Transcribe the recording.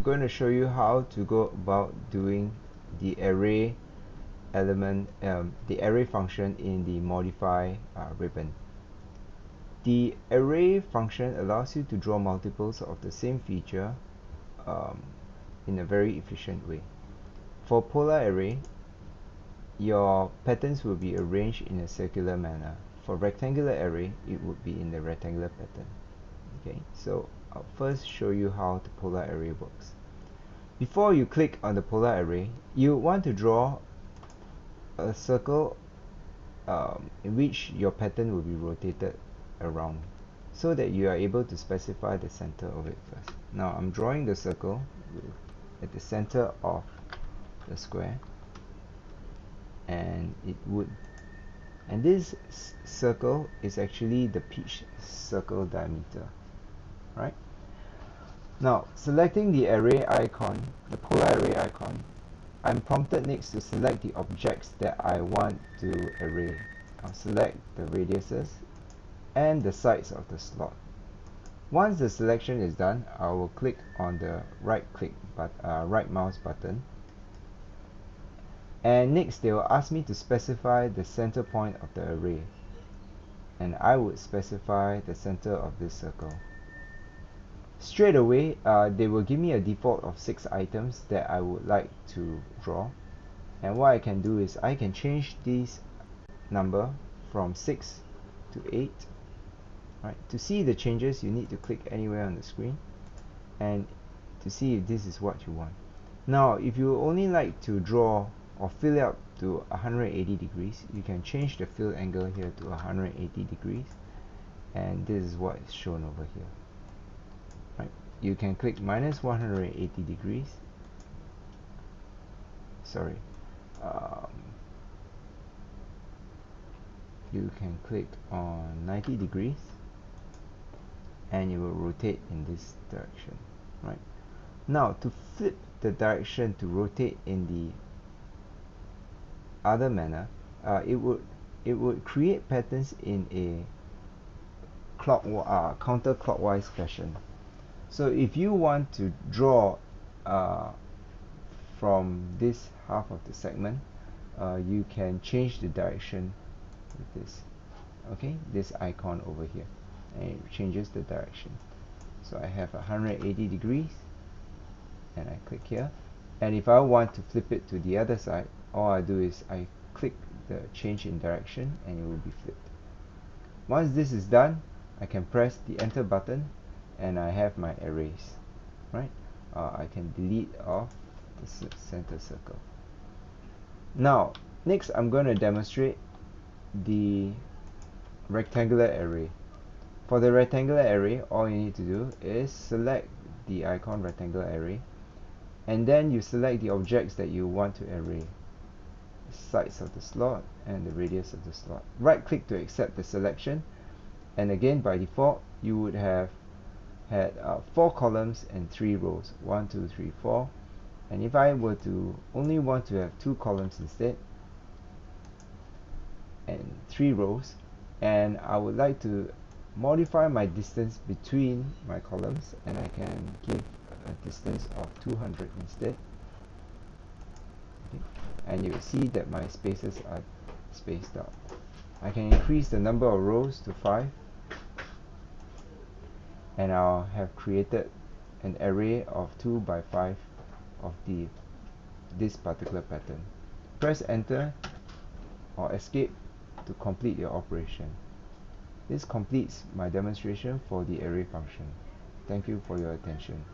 going to show you how to go about doing the array the array function in the modify ribbon. The array function allows you to draw multiples of the same feature in a very efficient way. For polar array, your patterns will be arranged in a circular manner. For rectangular array, it would be in the rectangular pattern. Okay, so I'll first show you how the polar array works. Before you click on the polar array, you want to draw a circle in which your pattern will be rotated around, so that you are able to specify the center of it first. Now I'm drawing the circle at the center of the square, and this circle is actually the pitch circle diameter, right? Now selecting the array icon, the polar array icon, I'm prompted next to select the objects that I want to array. I'll select the radiuses and the sides of the slot. Once the selection is done, I will click on the right mouse button, and next they will ask me to specify the center point of the array, and I would specify the center of this circle. Straight away they will give me a default of 6 items that I would like to draw, and what I can do is I can change this number from 6 to 8. Right. To see the changes, you need to click anywhere on the screen and to see if this is what you want. Now if you only like to draw or fill it up to 180 degrees, you can change the fill angle here to 180 degrees, and this is what is shown over here. Right. You can click minus 180 degrees. Sorry. You can click on 90 degrees, and you will rotate in this direction. Right. Now to flip the direction to rotate in the other manner, it would create patterns in a counterclockwise fashion. So if you want to draw from this half of the segment, you can change the direction with this. Okay, this icon over here, and it changes the direction. So I have 180 degrees, and I click here, and if I want to flip it to the other side, all I do is I click the change in direction, and it will be flipped. Once this is done, I can press the enter button, and I have my arrays. Right. I can delete off the center circle. Now next I'm going to demonstrate the rectangular array. For the rectangular array, all you need to do is select the icon rectangular array, and then you select the objects that you want to array, the sides of the slot and the radius of the slot. Right click to accept the selection, and again by default you would have had 4 columns and 3 rows, 1 2 3 4, and if I were to only want to have 2 columns instead and 3 rows, and I would like to modify my distance between my columns, and I can give a distance of 200 instead. Okay. And you will see that my spaces are spaced out. I can increase the number of rows to 5, and I'll have created an array of 2 by 5 of this particular pattern. Press enter or escape to complete your operation. This completes my demonstration for the array function. Thank you for your attention.